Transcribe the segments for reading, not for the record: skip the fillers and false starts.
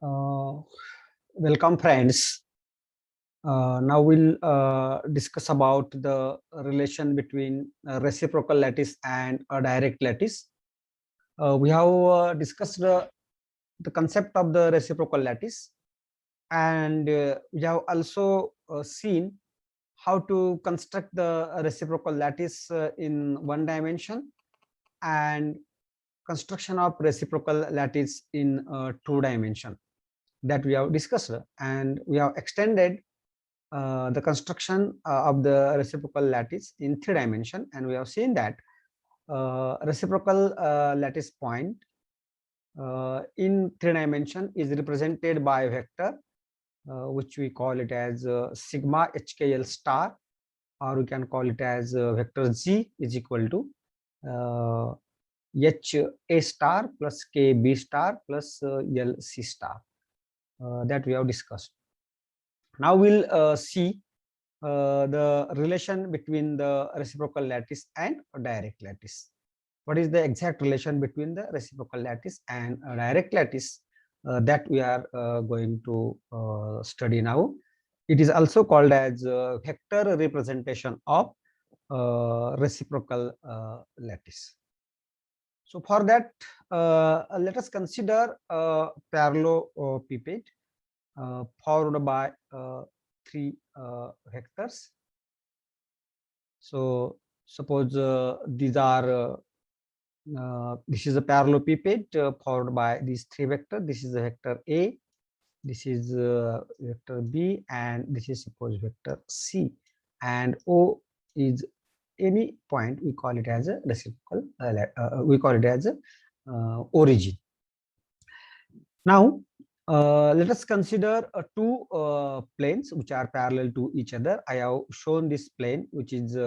Uh, Welcome, friends. Now we'll discuss about the relation between reciprocal lattice and a direct lattice. We have discussed the concept of the reciprocal lattice, and we have also seen how to construct the reciprocal lattice in one dimension and construction of reciprocal lattice in two dimension. That we have discussed, and we have extended the construction of the reciprocal lattice in three dimension, and we have seen that reciprocal lattice point in three dimension is represented by a vector which we call it as sigma hkl star, or we can call it as vector z is equal to h a star plus k b star plus l c star. That we have discussed. Now we'll see the relation between the reciprocal lattice and a direct lattice. What is the exact relation between the reciprocal lattice and a direct lattice that we are going to study now? It is also called as vector representation of reciprocal lattice. So for that, let us consider a parallelepiped formed by three vectors. So suppose these are this is a parallelepiped formed by these three vectors. This is the vector A, this is vector B, and this is suppose vector C, and O is any point. We call it as a reciprocal. We call it as a origin. Now let us consider two planes which are parallel to each other. I have shown this plane which is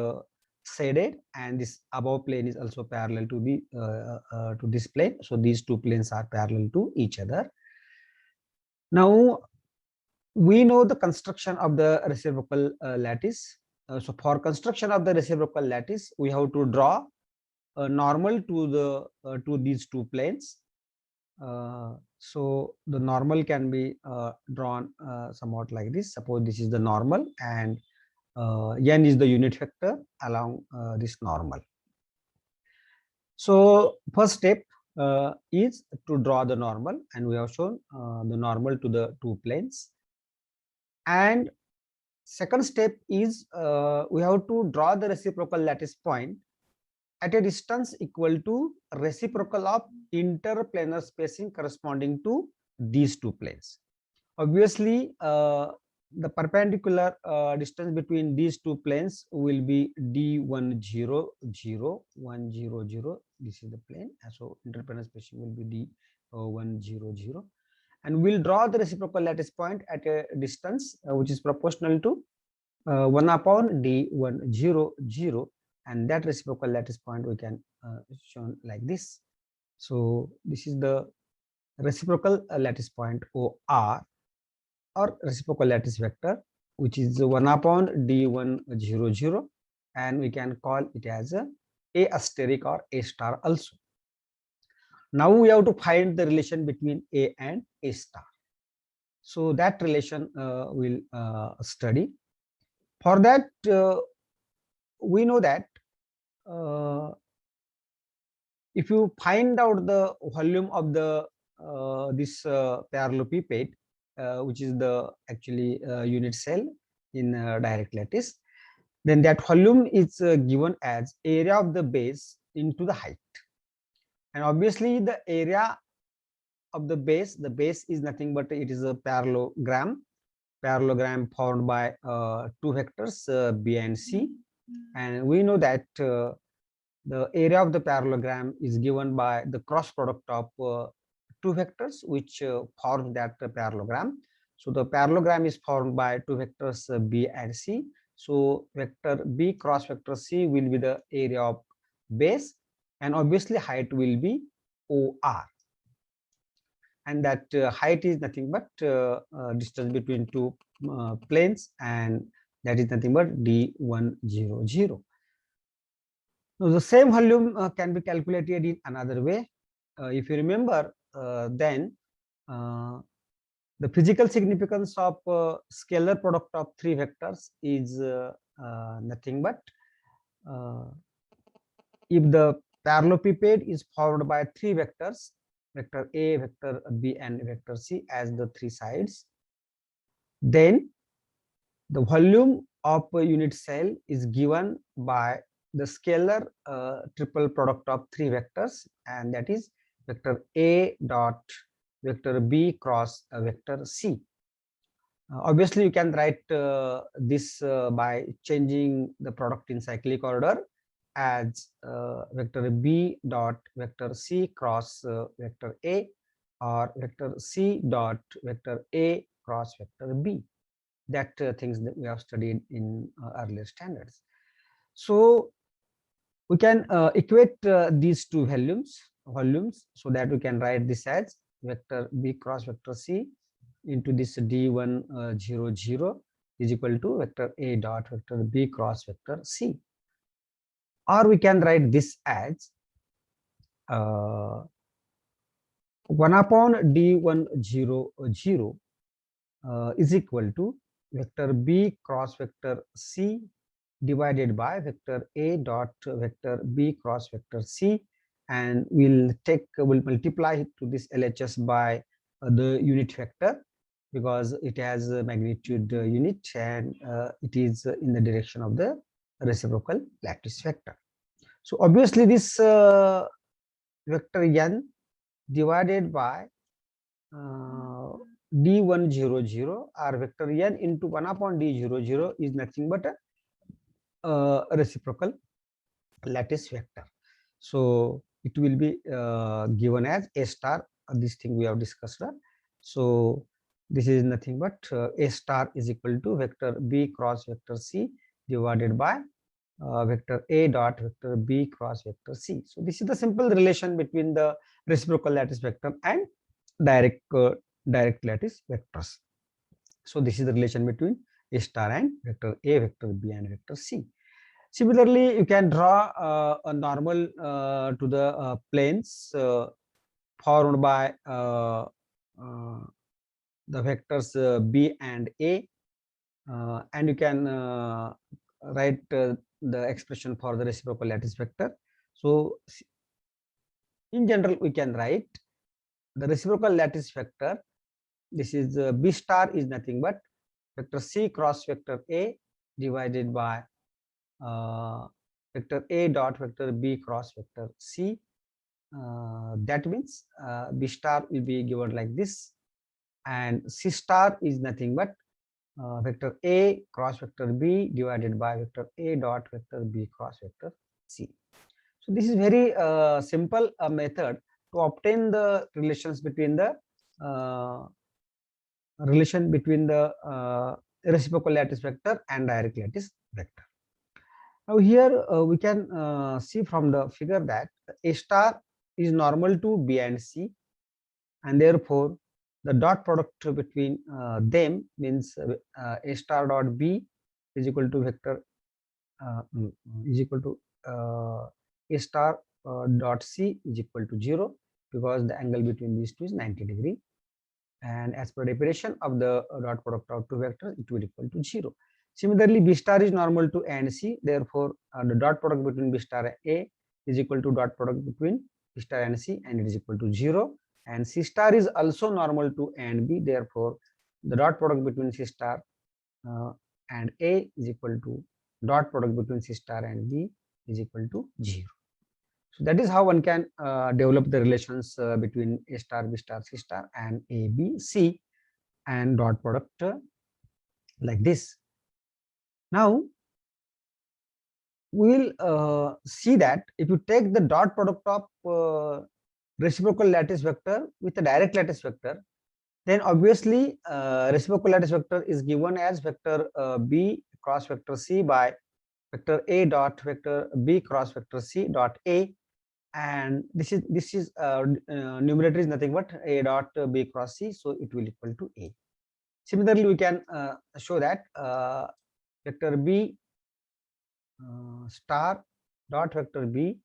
shaded, and this above plane is also parallel to the to this plane. So these two planes are parallel to each other. Now we know the construction of the reciprocal lattice. So for construction of the reciprocal lattice, we have to draw a normal to the to these two planes. So the normal can be drawn somewhat like this. Suppose this is the normal, and n is the unit vector along this normal. So first step is to draw the normal, and we have shown the normal to the two planes. And second step is we have to draw the reciprocal lattice point at a distance equal to reciprocal of interplanar spacing corresponding to these two planes. Obviously, the perpendicular distance between these two planes will be d1 0 0 1 0 0. This is the plane, so interplanar spacing will be d1 0 0, and we'll draw the reciprocal lattice point at a distance which is proportional to 1 upon d1 0 0, and that reciprocal lattice point we can shown like this. So this is the reciprocal lattice point OR, or reciprocal lattice vector, which is 1 upon d1 0 0, and we can call it as a asterisk or a star also. Now we have to find the relation between A and A star. So that relation we'll study. For that, we know that if you find out the volume of the this parallelepiped, which is the actually unit cell in direct lattice, then that volume is given as area of the base into the height. And obviously the area of the base is nothing but it is a parallelogram formed by two vectors B and C, and we know that the area of the parallelogram is given by the cross product of two vectors which form that parallelogram. So the parallelogram is formed by two vectors B and C. So vector B cross vector C will be the area of base, and obviously height will be OR, and that height is nothing but distance between two planes, and that is nothing but d1 0 0. Now the same volume can be calculated in another way. If you remember, then The physical significance of scalar product of three vectors is nothing but if the parallelepiped is formed by three vectors, vector A, vector B, and vector C as the three sides, then the volume of a unit cell is given by the scalar triple product of three vectors, and that is vector A dot vector B cross vector C. Obviously, you can write this by changing the product in cyclic order as vector B dot vector C cross vector A, or vector C dot vector A cross vector B. That things that we have studied in earlier standards. So we can equate these two volumes so that we can write this as vector B cross vector C into this D1 0 0 is equal to vector A dot vector B cross vector C, or we can write this as 1 upon D1 0 0 is equal to vector B cross vector C divided by vector A dot vector B cross vector C, and we'll multiply to this LHS by the unit vector, because it has a magnitude unit, and it is in the direction of the reciprocal lattice vector. So obviously this vector n divided by D1 0 0 or vector n into 1 upon D 0 0 is nothing but a reciprocal lattice vector. So it will be given as A star, this thing we have discussed. So this is nothing but A star is equal to vector B cross vector C divided by vector A dot vector B cross vector C. So this is the simple relation between the reciprocal lattice vector and direct lattice vectors. So this is the relation between A star and vector A, vector B, and vector C. Similarly, you can draw a normal to the planes formed by the vectors B and A, and you can write the expression for the reciprocal lattice vector. So in general, we can write the reciprocal lattice vector. This is B star is nothing but vector C cross vector A divided by vector A dot vector B cross vector C. That means B star will be given like this, and C star is nothing but vector A cross vector B divided by vector A dot vector B cross vector C. So this is very simple method to obtain the relations between the reciprocal lattice vector and direct lattice vector. Now here we can see from the figure that A star is normal to B and C, and therefore the dot product between them means A star dot B is equal to vector is equal to A star dot C is equal to 0, because the angle between these two is 90 degree, and as per definition of the dot product of two vectors, it will equal to 0. Similarly, B star is normal to A and C, therefore the dot product between B star and A is equal to dot product between B star and C, and it is equal to 0. And C star is also normal to A and B, therefore the dot product between C star and A is equal to dot product between C star and B is equal to 0. So that is how one can develop the relations between A star, B star, C star, and A, B, C, and dot product like this. Now we will see that if you take the dot product of reciprocal lattice vector with a direct lattice vector, then obviously reciprocal lattice vector is given as vector B cross vector C by vector A dot vector B cross vector C dot A, and this is numerator is nothing but A dot B cross C, so it will equal to A. Similarly, we can show that vector B star dot vector B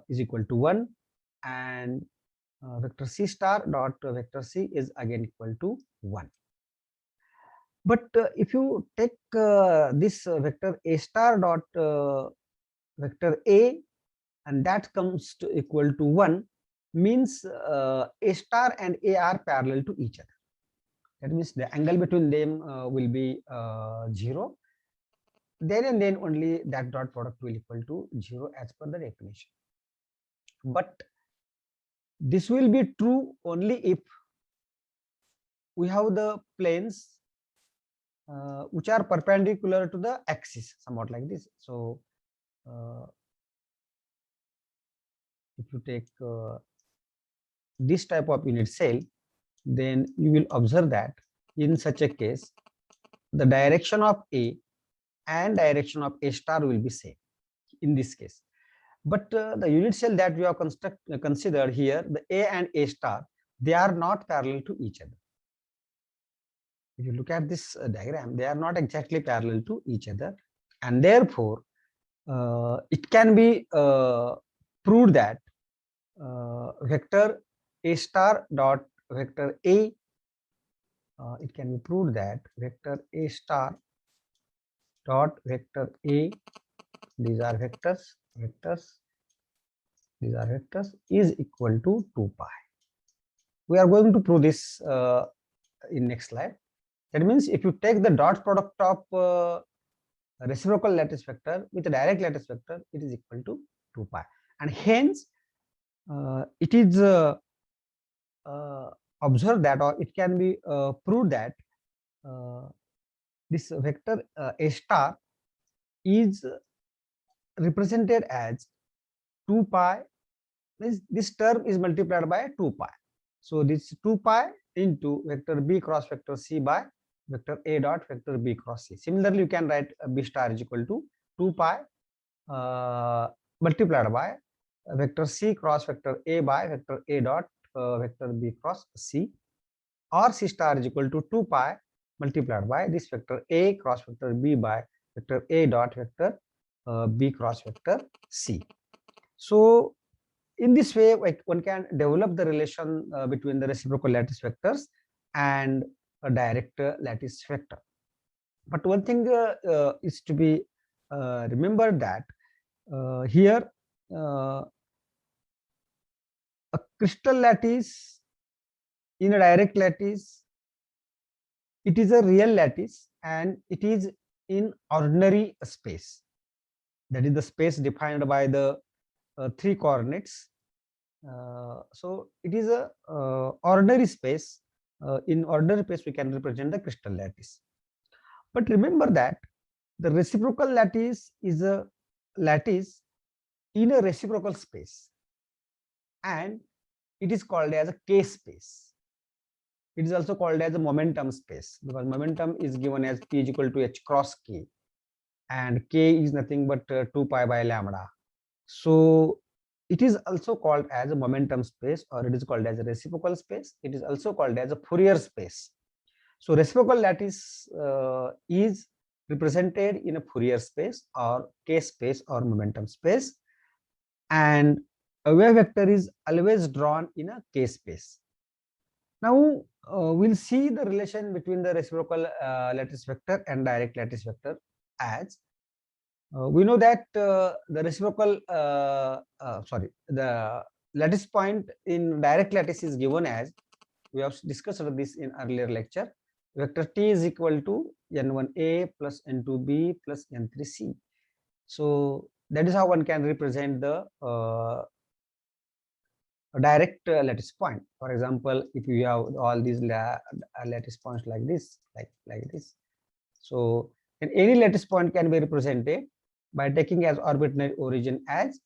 is equal to 1, and vector c star dot vector c is again equal to 1. But if you take this vector a star dot vector a, and that comes to equal to 1, means a star and a are parallel to each other. That means the angle between them will be 0. Then and then only that dot product will equal to 0 as per the definition. But this will be true only if we have the planes which are perpendicular to the axis, somewhat like this. So if you take this type of unit cell, then you will observe that in such a case the direction of A and direction of A star will be same in this case. But the unit cell that we have considered here, the A and A star, they are not parallel to each other. If you look at this diagram, they are not exactly parallel to each other, and therefore it can be proved that vector A star dot vector A, it can be proved that vector A star dot vector A, these are vectors, these are vectors, is equal to 2 pi. We are going to prove this in next slide. That means if you take the dot product of reciprocal lattice vector with a direct lattice vector, it is equal to 2 pi, and hence it is observed that, or it can be proved that this vector A star is represented as 2 pi. This term is multiplied by 2 pi. So this 2 pi into vector B cross vector C by vector A dot vector B cross C. Similarly, you can write B star is equal to 2 pi multiplied by vector C cross vector A by vector A dot vector B cross C, or C star is equal to 2 pi multiplied by this vector A cross vector B by vector A dot vector B cross vector C. So in this way, one can develop the relation between the reciprocal lattice vectors and a direct lattice vector. But one thing is to be remembered, that here a crystal lattice in a direct lattice, it is a real lattice and it is in ordinary space. That is the space defined by the 3 coordinates. So it is a ordinary space. In ordinary space, we can represent the crystal lattice. But remember that the reciprocal lattice is a lattice in a reciprocal space, and it is called as a K space. It is also called as a momentum space, because momentum is given as P is equal to H cross K, and K is nothing but 2 pi by lambda. So it is also called as a momentum space, or it is called as a reciprocal space. It is also called as a Fourier space. So reciprocal lattice is represented in a Fourier space or K space or momentum space, and a wave vector is always drawn in a K space. Now we'll see the relation between the reciprocal lattice vector and direct lattice vector, as we know that the reciprocal the lattice point in direct lattice is given as, we have discussed this in earlier lecture, vector t is equal to n1a plus n2b plus n3c. So that is how one can represent the direct lattice point. For example, if you have all these lattice points like this, like this, so then any lattice point can be represented by taking as arbitrary origin as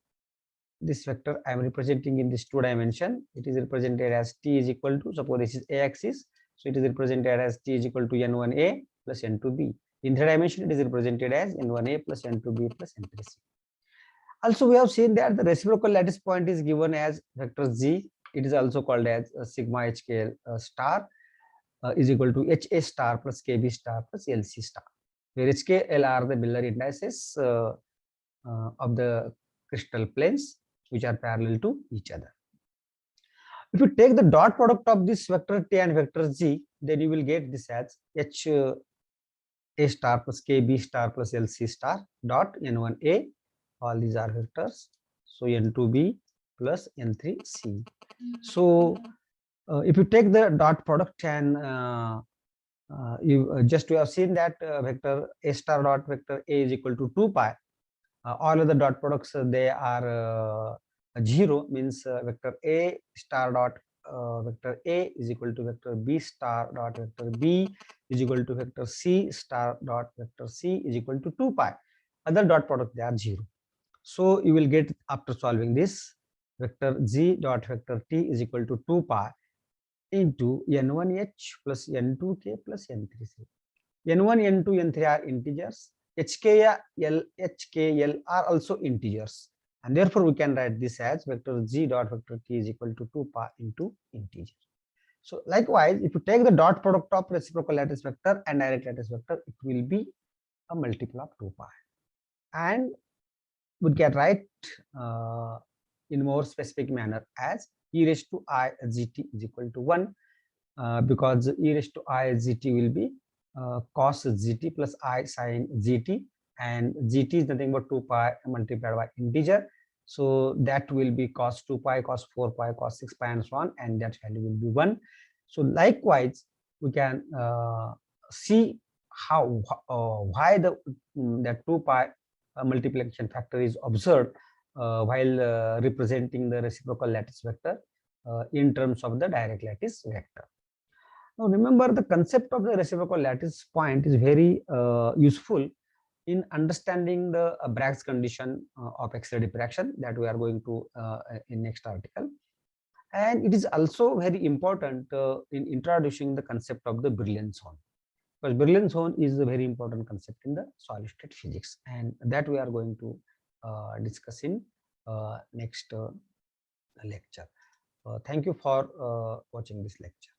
this vector I am representing in this 2 dimension. It is represented as t is equal to, suppose this is a axis, so it is represented as t is equal to n1a plus n2b. In 3 dimension, it is represented as n1a plus n2b plus n3c. Also, we have seen that the reciprocal lattice point is given as vector z. It is also called as sigma hk star is equal to ha star plus kb star plus lc star, where hk, l are the Miller indices of the crystal planes which are parallel to each other. If you take the dot product of this vector t and vector z, then you will get this as h a star plus k b star plus l c star dot n1 a. All these are vectors. So n2 b plus n3 c. So if you take the dot product and you just we have seen that vector a star dot vector a is equal to 2 pi. All of the dot products they are 0, means vector a star dot vector a is equal to vector b star dot vector b is equal to vector c star dot vector c is equal to 2 pi. Other dot product they are 0. So you will get, after solving this, vector z dot vector t is equal to 2 pi into n1h plus n2k plus n3c. n1, n2, n3 are integers. HKL are also integers, and therefore we can write this as vector z dot vector t is equal to 2 pi into integer. So likewise, if you take the dot product of reciprocal lattice vector and direct lattice vector, it will be a multiple of 2 pi, and we can write in more specific manner as e raised to I gt is equal to 1, because e raised to I gt will be cos gt plus I sin gt, and gt is nothing but 2 pi multiplied by integer. So that will be cos 2 pi, cos 4 pi, cos 6 pi, and so on, and that value will be 1. So likewise, we can see how why that 2 pi multiplication factor is observed while representing the reciprocal lattice vector in terms of the direct lattice vector. Now remember, the concept of the reciprocal lattice point is very useful in understanding the Bragg's condition of X-ray diffraction that we are going to in next article. And it is also very important in introducing the concept of the Brillouin zone, because Brillouin zone is a very important concept in the solid state physics, and that we are going to discuss in next lecture. Thank you for watching this lecture.